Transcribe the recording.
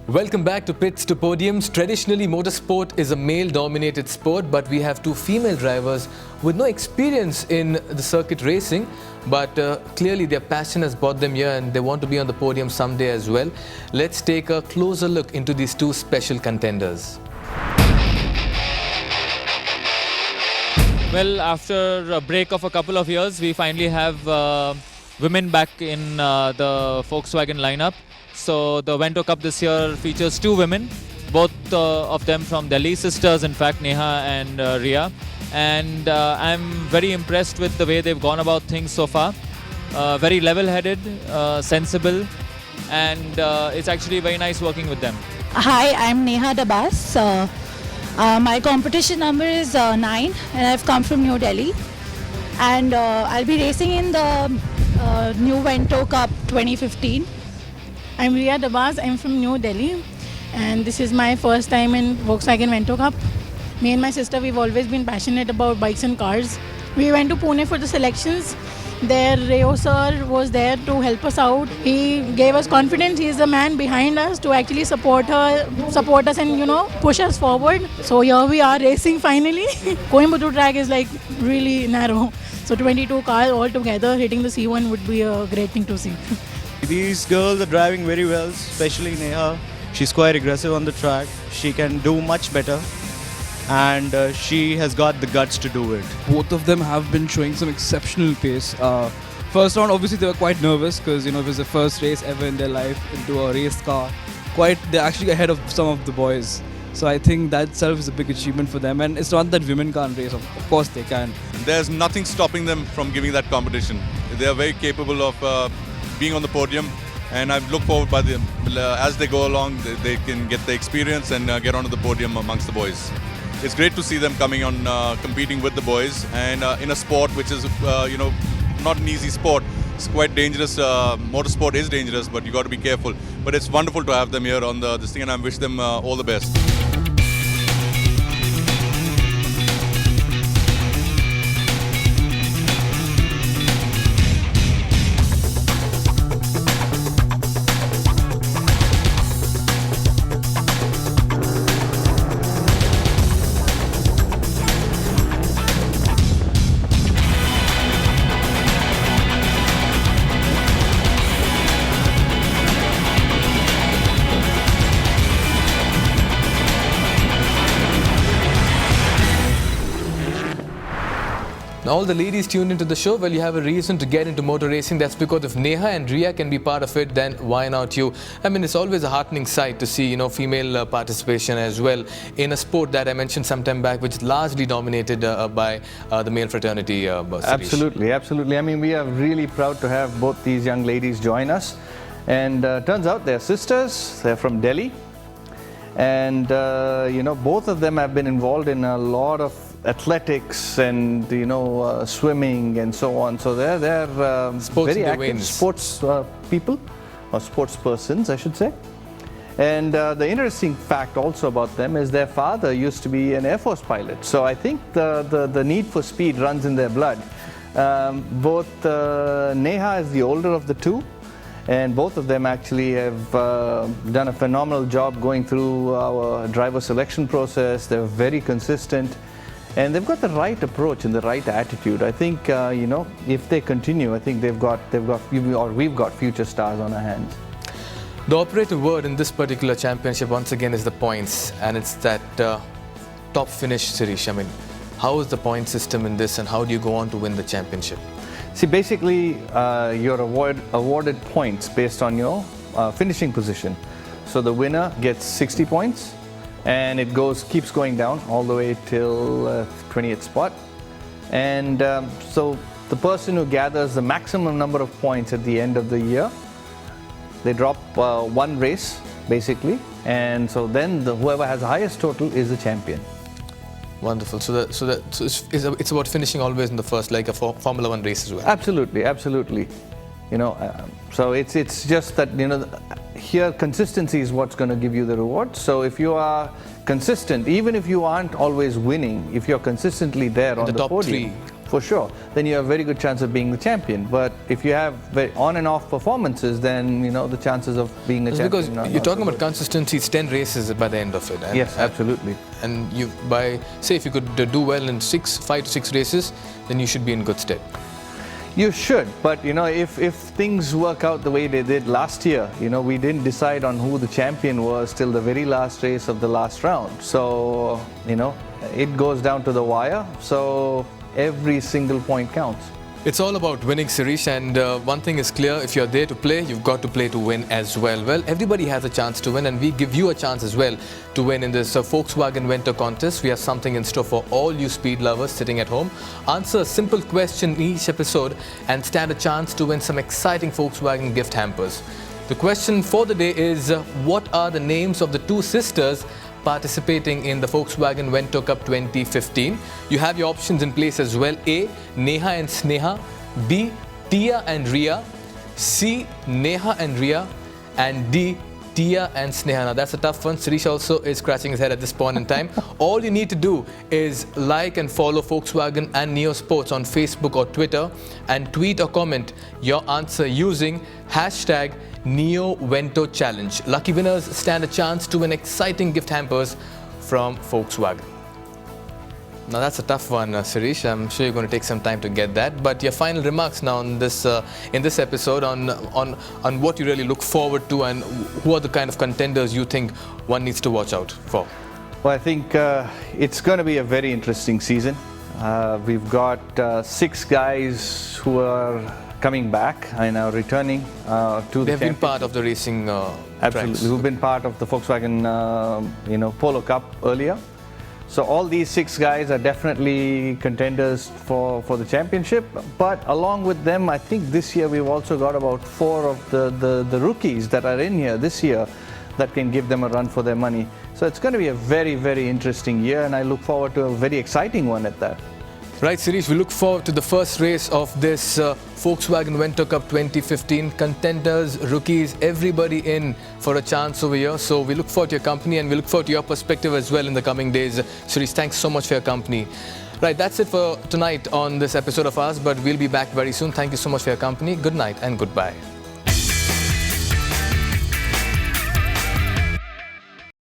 Welcome back to Pits to Podiums. Traditionally, motorsport is a male-dominated sport, but we have two female drivers with no experience in the circuit racing, but clearly their passion has brought them here and they want to be on the podium someday as well. Let's take a closer look into these two special contenders. Well, after a break of a couple of years, we finally have women back in the Volkswagen lineup. So the Vento Cup this year features two women, both of them from Delhi, sisters in fact, Neha and Ria. And I'm very impressed with the way they've gone about things so far. Very level-headed, sensible, and it's actually very nice working with them. Hi, I'm Neha Dabas. My competition number is 9 and I've come from New Delhi. And I'll be racing in the new Vento Cup 2015. I'm Ria Dabas, I'm from New Delhi and this is my first time in Volkswagen Vento Cup. Me and my sister, we've always been passionate about bikes and cars. We went to Pune for the selections. There, Rayo sir was there to help us out. He gave us confidence. He is the man behind us to actually support us and push us forward. So here we are racing finally. Coimbatore track is like really narrow. So 22 cars all together hitting the C1 would be a great thing to see. These girls are driving very well, especially Neha. She's quite aggressive on the track. She can do much better and she has got the guts to do it. Both of them have been showing some exceptional pace. First round, obviously they were quite nervous because it was the first race ever in their life into a race car. They're actually ahead of some of the boys. So I think that itself is a big achievement for them. And it's not that women can't race, of course they can. There's nothing stopping them from giving that competition. They are very capable of being on the podium, and I look forward as they go along, they can get the experience and get onto the podium amongst the boys. It's great to see them coming on, competing with the boys, and in a sport which is, not an easy sport. It's quite dangerous. Motorsport is dangerous, but you got to be careful. But it's wonderful to have them here on this thing, and I wish them all the best. Now all the ladies tuned into the show, well, you have a reason to get into motor racing. That's because if Neha and Ria can be part of it, then why not you? I mean, it's always a heartening sight to see, female participation as well in a sport that I mentioned some time back, which is largely dominated by the male fraternity. Absolutely, absolutely. I mean, we are really proud to have both these young ladies join us. And turns out they're sisters, they're from Delhi. And, both of them have been involved in a lot of athletics and swimming and so on. So they're very active sports people, or sports persons I should say. And the interesting fact also about them is their father used to be an Air Force pilot. So I think the need for speed runs in their blood. Both Neha is the older of the two, and both of them actually have done a phenomenal job going through our driver selection process. They're very consistent. And they've got the right approach and the right attitude. I think, if they continue, I think we've got future stars on our hands. The operative word in this particular championship, once again, is the points. And it's that top finish, Sirish. I mean, how is the point system in this and how do you go on to win the championship? See, basically, you're awarded points based on your finishing position. So the winner gets 60 points. And it keeps going down all the way till 20th spot. And so the person who gathers the maximum number of points at the end of the year, they drop one race basically, and so then whoever has the highest total is the champion. Wonderful. So it's about finishing always in the first, like a Formula 1 race as well. Absolutely, absolutely. So it's just that here consistency is what's going to give you the reward. So if you are consistent, even if you aren't always winning, if you're consistently there on the podium, for sure, then you have a very good chance of being the champion. But if you have very on and off performances, then, you know, the chances of being a It's champion. because are you're not talking so about good. consistency. It's 10 races by the end of it. And, Yes, absolutely. And you, by say, if you could do well in 5 to 6 races, then you should be in good stead. You should, but you know, if things work out the way they did last year, you know, we didn't decide on who the champion was till the very last race of the last round. So, you know, it goes down to the wire. So every single point counts. It's all about winning, Sirish, and one thing is clear, if you're there to play, you've got to play to win as well. Well, everybody has a chance to win, and we give you a chance as well to win in this Volkswagen Vento contest. We have something in store for all you speed lovers sitting at home. Answer a simple question in each episode and stand a chance to win some exciting Volkswagen gift hampers. The question for the day is, what are the names of the 2 sisters participating in the Volkswagen Vento Cup 2015. You have your options in place as well. A. Neha and Sneha. B. Tia and Ria. C. Neha and Ria. And D. Tia and Sneha. Now that's a tough one. Sirish also is scratching his head at this point in time. All you need to do is like and follow Volkswagen and Neo Sports on Facebook or Twitter and tweet or comment your answer using hashtag Neo Vento Challenge. Lucky winners stand a chance to win exciting gift hampers from Volkswagen. Now that's a tough one, Sirish. I'm sure you're going to take some time to get that. But your final remarks now on this, in this episode on what you really look forward to and who are the kind of contenders you think one needs to watch out for. Well, I think it's going to be a very interesting season. We've got 6 guys who are coming back and are returning to the They've been championship. part of the racing Absolutely, tracks. who've been part of the Volkswagen, Polo Cup earlier. So all these 6 guys are definitely contenders for the championship. But along with them, I think this year we've also got about 4 of the rookies that are in here this year that can give them a run for their money. So it's going to be a very, very interesting year, and I look forward to a very exciting one at that. Right, Sirish, we look forward to the first race of this Volkswagen Vento Cup 2015. Contenders, rookies, everybody in for a chance over here. So we look forward to your company and we look forward to your perspective as well in the coming days. Sirish, thanks so much for your company. Right, that's it for tonight on this episode of ours, but we'll be back very soon. Thank you so much for your company. Good night and goodbye.